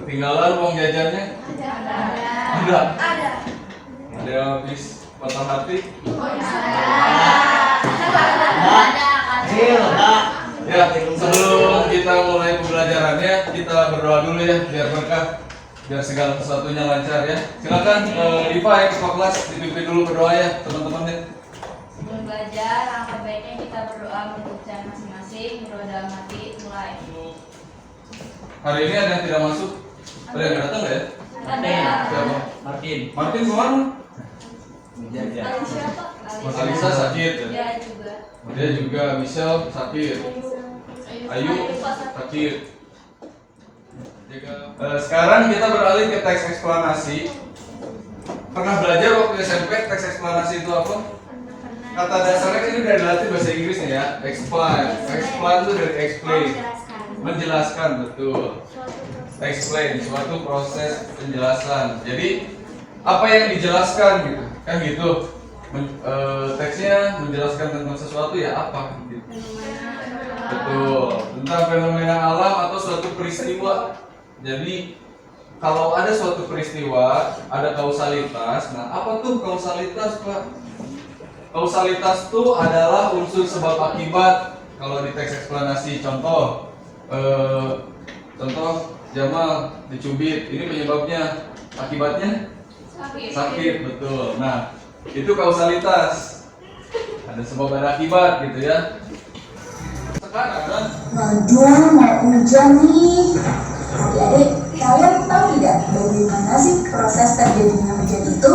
Ketinggalan uang jajannya? Ada. Ada yang habis patah hati? Ya, sebelum kita mulai pembelajarannya, kita berdoa dulu ya, biar berkah, biar segala sesuatunya lancar ya. Silakan Diva yang ketua kelas dipimpin dulu berdoa ya, teman-temannya. Sebelum belajar, langkah baiknya kita berdoa mengucapkan masing-masing, berdoa dalam hati, mulai. Hari ini ada yang tidak masuk? Ada yang datang nggak ya? Ada. Siapa? Martin. Martin kemana? Menjaga. Siapa? Mas Alisa sakit ya? Dia juga. Dia juga, Michelle sakit. Ayu sakit. Sekarang kita beralih ke teks eksplanasi. Pernah belajar waktu SMP teks eksplanasi itu apa? Kata dasarnya ini udah dilatih bahasa Inggris nih ya. Explain. Explain itu dari explain. Menjelaskan, betul. Explain, suatu proses penjelasan. Jadi apa yang dijelaskan gitu? Kan gitu. Teksnya menjelaskan tentang sesuatu ya apa gitu. Betul, tentang fenomena alam atau suatu peristiwa. Jadi kalau ada suatu peristiwa, ada kausalitas. Nah, apa tuh kausalitas, Pak? Kausalitas itu adalah unsur sebab akibat. Kalau di teks eksplanasi, contoh Jamal dicubit, ini penyebabnya, akibatnya sakit, betul. Nah, itu kausalitas. Ada sebab ada akibat gitu ya. Sekarang Najwa mau hujan nih. Adik-adik, kalian tahu tidak bagaimana sih proses terjadinya hujan itu?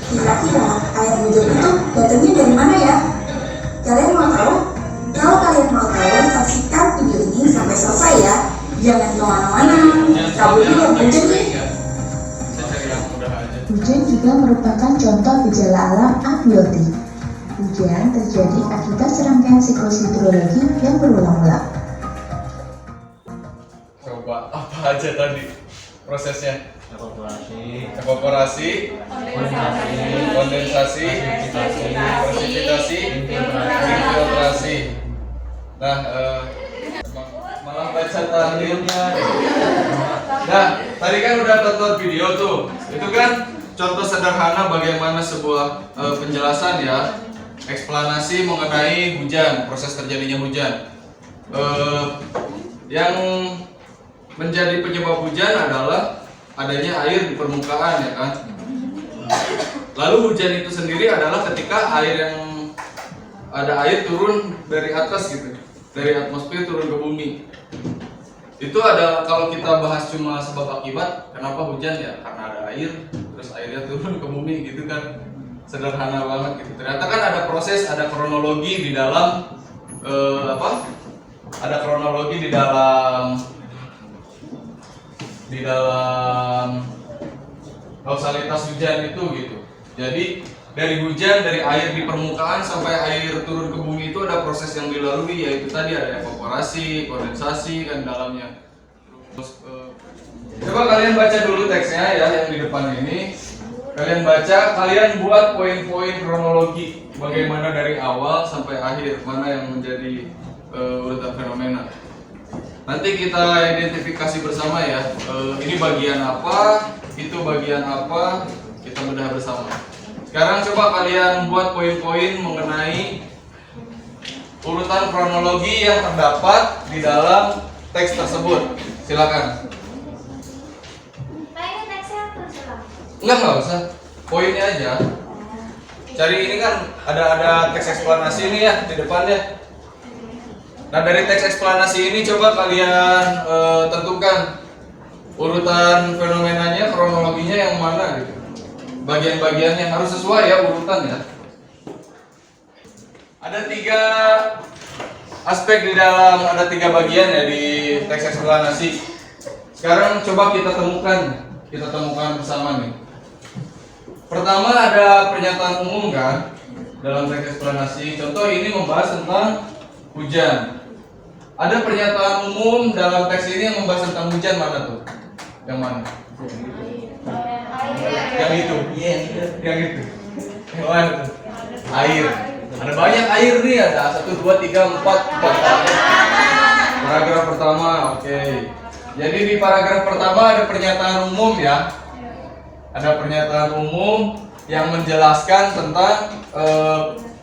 Kira-kira air hujan itu datangnya dari mana ya? Kalian mau tahu? Kalau kalian mau tahu, saksikan video ini sampai selesai ya. Jangan kemana-mana. Kabur dulu hujan nih. Hujan juga merupakan contoh gejala alam abiotik. Hujan terjadi akibat serangkaian siklus hidrologi yang berulang-ulang. coba apa aja tadi prosesnya? Evaporasi, kondensasi, presipitasi, infiltrasi. Nah, malah baca tahlilnya. Nah, tadi kan udah tonton video tuh. Itu kan contoh sederhana bagaimana sebuah penjelasan ya, eksplanasi mengenai hujan, proses terjadinya hujan. Yang menjadi penyebab hujan adalah adanya air di permukaan ya kan. Lalu hujan itu sendiri adalah ketika ada air turun dari atas gitu, dari atmosfer turun ke bumi. Itu ada, kalau kita bahas cuma sebab akibat, kenapa hujan ya? Karena ada air, terus airnya turun ke bumi gitu kan. Sederhana banget gitu. Ternyata kan ada proses, ada kronologi di dalam ada kronologi di dalam kausalitas hujan itu gitu. Jadi dari hujan, dari air di permukaan sampai air turun ke bumi itu ada proses yang dilalui, yaitu tadi ada evaporasi, kondensasi kan dalamnya. Terus, coba kalian baca dulu teksnya ya yang di depan ini. Kalian baca, kalian buat poin-poin kronologi bagaimana dari awal sampai akhir, mana yang menjadi urutan fenomena. Nanti kita identifikasi bersama ya, ini bagian apa, itu bagian apa, kita bedah bersama. Sekarang coba kalian buat poin-poin mengenai urutan kronologi yang terdapat di dalam teks tersebut. Silakan. Enggak usah, poinnya aja. Cari ini kan ada teks eksplanasi ini ya di depannya. Nah dari teks eksplanasi ini coba kalian tentukan urutan fenomenanya, kronologinya yang mana gitu. Bagian-bagiannya harus sesuai ya urutan ya. Ada 3 aspek di dalam, ada 3 bagian ya di teks eksplanasi. Sekarang coba kita temukan bersama nih. Pertama ada pernyataan umum kan dalam teks eksplanasi. Contoh ini membahas tentang hujan. Ada pernyataan umum dalam teks ini yang membahas tentang hujan, mana tuh? Yang mana? Yang itu. Yang itu. Yang mana tuh? Air. Ada banyak air nih, ada 1, 2, 3, 4. Paragraf pertama, oke. Jadi di paragraf pertama ada pernyataan umum ya. Ada pernyataan umum yang menjelaskan tentang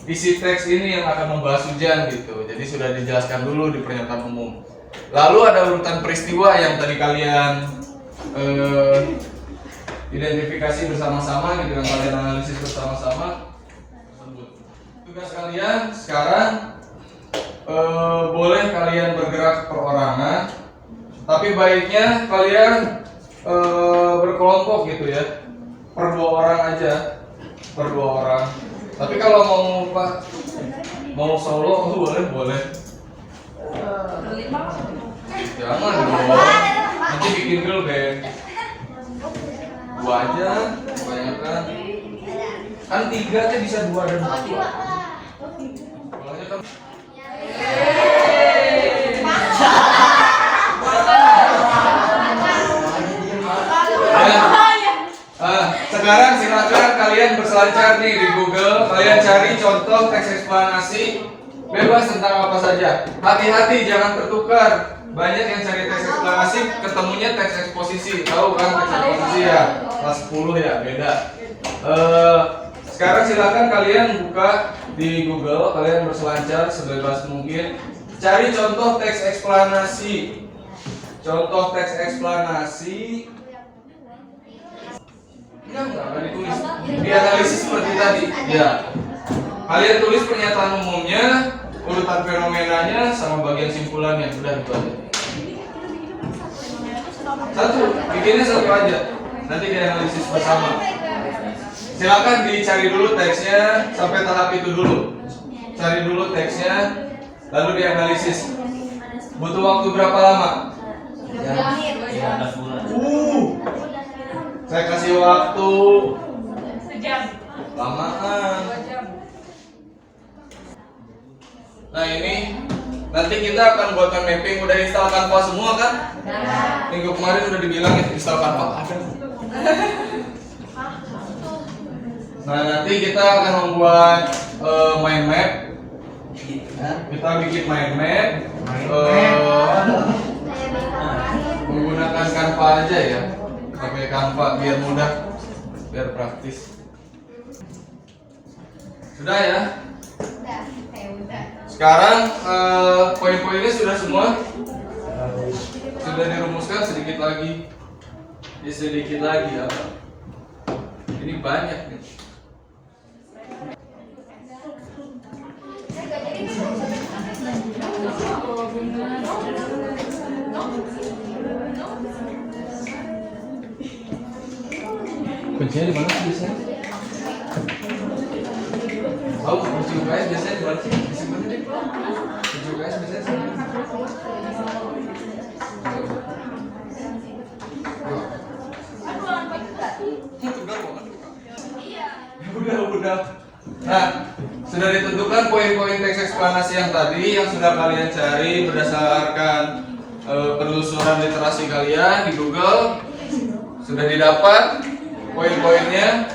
isi teks ini yang akan membahas ujian gitu. Jadi sudah dijelaskan dulu di pernyataan umum. Lalu ada urutan peristiwa yang tadi kalian identifikasi bersama-sama gitu, yang kalian analisis bersama-sama. Tugas kalian sekarang boleh kalian bergerak perorangan, tapi baiknya kalian berkelompok gitu ya, per 2 orang aja, per 2 orang. Tapi kalau mau solo boleh. Jangan dong, nanti bikin girl band. 2 aja, kebanyakan. Kan 3 aja bisa 2 dan 1. Soalnya kan sekarang silakan kalian berselancar nih di Google, kalian cari contoh teks eksplanasi bebas tentang apa saja. Hati-hati jangan tertukar. Banyak yang cari teks eksplanasi ketemunya teks eksposisi. Tahu kan teks eksposisi ya? Kelas 10 ya, beda. Sekarang silakan kalian buka di Google, kalian berselancar sebebas mungkin. Cari contoh teks eksplanasi. Contoh teks eksplanasi. Enggak ditulis. Dianalisis seperti tadi. Ya. Kalian tulis pernyataan umumnya, urutan fenomenanya, sama bagian simpulannya. Udah itu aja. Bikinnya satu aja. Nanti dianalisis bersama. Silakan dicari dulu teksnya sampai tahap itu dulu. Cari dulu teksnya, lalu dianalisis. Butuh waktu berapa lama? 15 bulan. Saya kasih waktu Sejam. lamaan. Nah ini nanti kita akan buatkan mapping. Udah install Canva semua kan? Minggu kemarin udah dibilang ya install Canva ada. Nah nanti kita akan membuat mind map. Kita bikin mind map. Menggunakan Canva aja ya. Pakai Canva biar mudah, biar praktis. Sudah ya? Udah. Sekarang poin-poinnya sudah semua? Sudah dirumuskan sedikit lagi? Sedikit lagi apa? Ini banyak nih. Kuncinya di mana sih biasanya? Tahu kunci UKS biasanya di mana sih? Di mana deh? Kunci UKS biasanya di mana? Udah. Nah, sudah ditentukan poin-poin teks eksplanasi yang tadi yang sudah kalian cari berdasarkan penelusuran literasi kalian di Google. Sudah didapat poin-poinnya.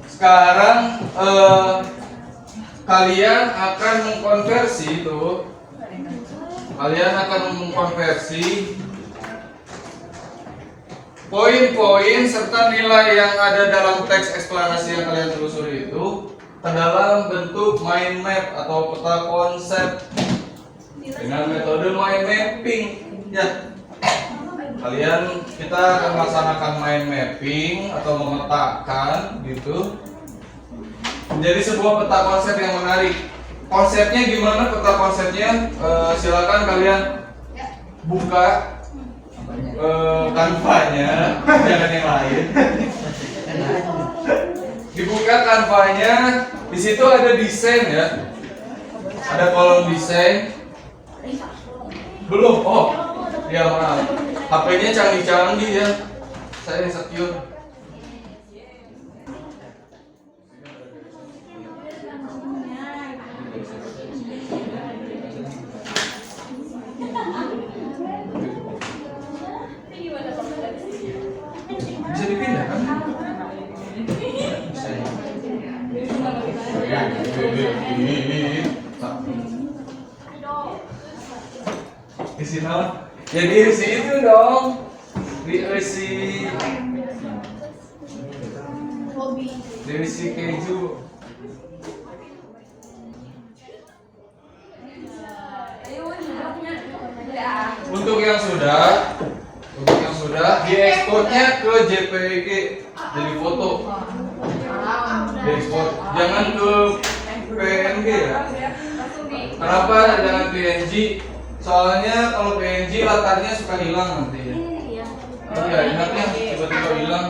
Sekarang kalian akan mengkonversi tuh. Kalian akan mengkonversi poin-poin serta nilai yang ada dalam teks eksplanasi yang kalian telusuri itu ke dalam bentuk mind map atau peta konsep dengan metode mind mapping ya. Kita akan melaksanakan mind mapping atau memetakan gitu menjadi sebuah peta konsep yang menarik. Konsepnya gimana peta konsepnya? Silakan kalian buka Canva-nya, jangan yang lain. Dibuka Canva-nya, di situ ada desain ya, ada kolom desain. Belum? Oh, ya maaf. HP-nya canggih-canggih ya. Saya insecure. Bisa dipindah kan? Di sini Ya diisi itu dong. Diisi keju. Untuk yang sudah diekspornya ke JPG jadi foto. Diekspor, jangan ke PNG ya. Kenapa jangan PNG? Soalnya kalau PNG latarnya suka hilang nanti ya. Oh ya, ingatnya tiba-tiba hilang.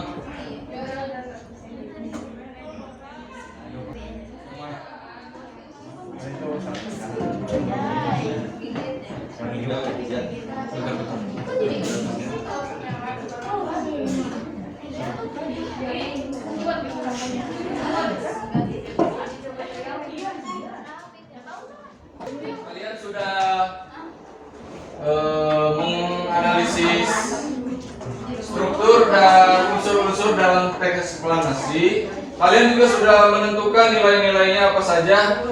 Kalian sudah menganalisis struktur dan unsur-unsur dalam teks eksplanasi. Kalian juga sudah menentukan nilai-nilainya apa saja.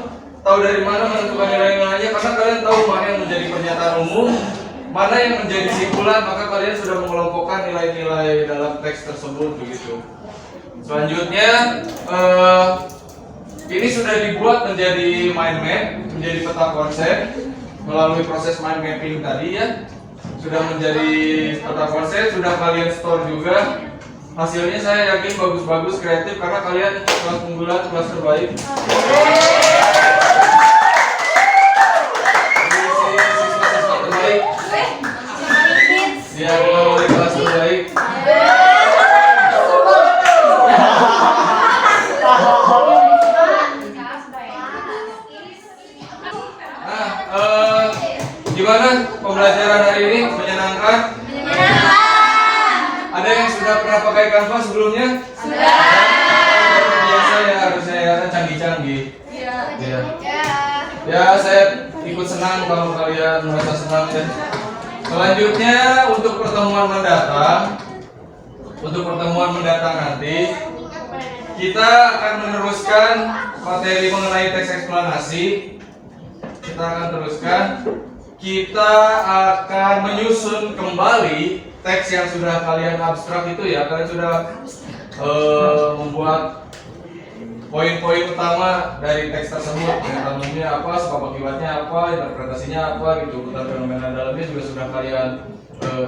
Tahu dari mana menentukan nilai-nilainya? Karena kalian tahu mana yang menjadi pernyataan umum, mana yang menjadi simpulan, maka kalian sudah mengelompokkan nilai-nilai dalam teks tersebut begitu. Selanjutnya ini sudah dibuat menjadi mind map, menjadi peta konsep melalui proses mind mapping tadi ya. Sudah menjadi peta konsep, sudah kalian store juga. Hasilnya saya yakin bagus-bagus, kreatif karena kalian kelas unggulan, kelas terbaik. Siswa-siswa terbaik. Dia oleh kelas terbaik. Gimana pembelajaran hari ini? Menyenangkan? Ada yang sudah pernah pakai Canva sebelumnya? Sudah. Biasa ya, harusnya ya kan canggih-canggih. Iya. Ya, saya ikut senang kalau kalian merasa senang ya. Selanjutnya untuk pertemuan mendatang nanti kita akan meneruskan materi mengenai teks eksplanasi. Kita akan menyusun kembali teks yang sudah kalian abstrak itu ya. Kalian sudah membuat poin-poin utama dari teks tersebut. Pernyataan umumnya apa, sebab akibatnya apa, interpretasinya apa gitu. Urutan fenomena dalamnya juga sudah kalian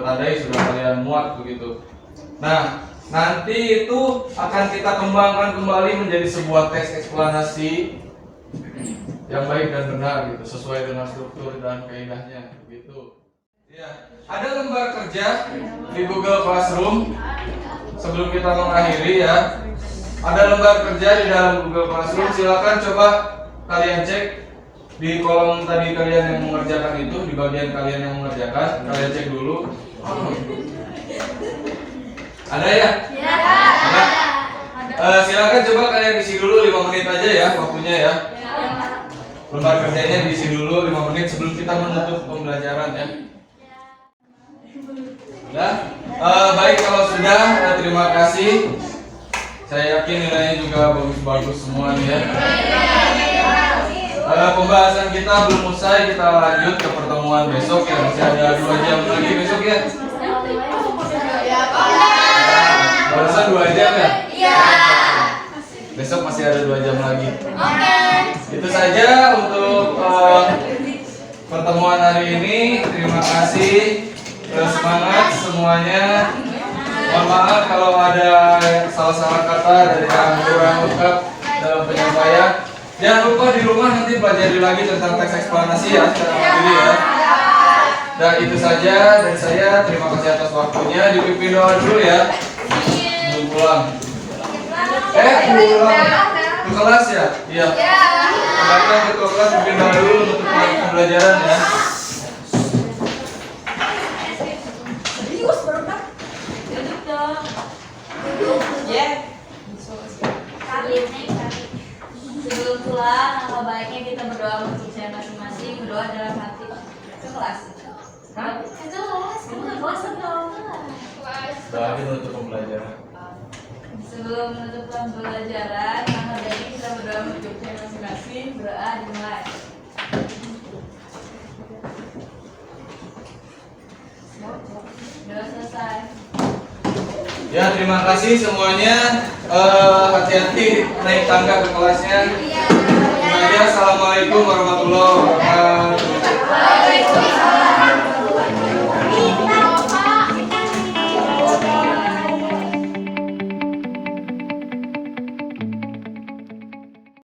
tandai, sudah kalian muat begitu. Nah, nanti itu akan kita kembangkan kembali menjadi sebuah teks eksplanasi yang baik dan benar gitu, sesuai dengan struktur dan kaidahnya gitu. Ya, ada lembar kerja di Google Classroom. Sebelum kita mengakhiri ya, ada lembar kerja di dalam Google Classroom. Silakan coba kalian cek di kolom tadi kalian yang mengerjakan itu, di bagian kalian yang mengerjakan, kalian cek dulu. Ada ya? Ya. Silakan coba kalian isi dulu 5 menit aja ya waktunya ya. Lembar kerjanya diisi dulu 5 menit sebelum kita menutup pembelajaran ya. Baik kalau sudah, terima kasih. Saya yakin nilainya juga bagus-bagus semua nih ya. Pembahasan kita belum usai, kita lanjut ke pertemuan besok ya. Masih ada 2 jam lagi besok ya. Barusan 2 jam ya? Iya. Besok masih ada 2 jam lagi. Itu saja untuk pertemuan hari ini. Terima kasih. Semangat semuanya. Mohon maaf kalau ada salah-salah kata dari yang kurang lengkap dalam penyampaian. Jangan lupa di rumah nanti pelajari lagi tentang teks eksplanasi ya secara mandiri ya. Dan itu saja dari saya. Terima kasih atas waktunya. Dipimpin doa dulu ya. Belum pulang. Pulang ke kelas ya? Iya. Silakan ketua kelas pimpin doa dulu untuk pembelajaran ya. Sebelum pulang, alangkah baiknya kita berdoa untuk saya masing-masing. Berdoa dalam hati. Ke kelas. Doa untuk pembelajaran. Sebelum menutup pembelajaran, alangkah baiknya kita berdoa untuk saya masing-masing. Berdoa dimulai. Ya, terima kasih semuanya. Hati-hati naik tangga ke kelasnya. Semuanya, assalamualaikum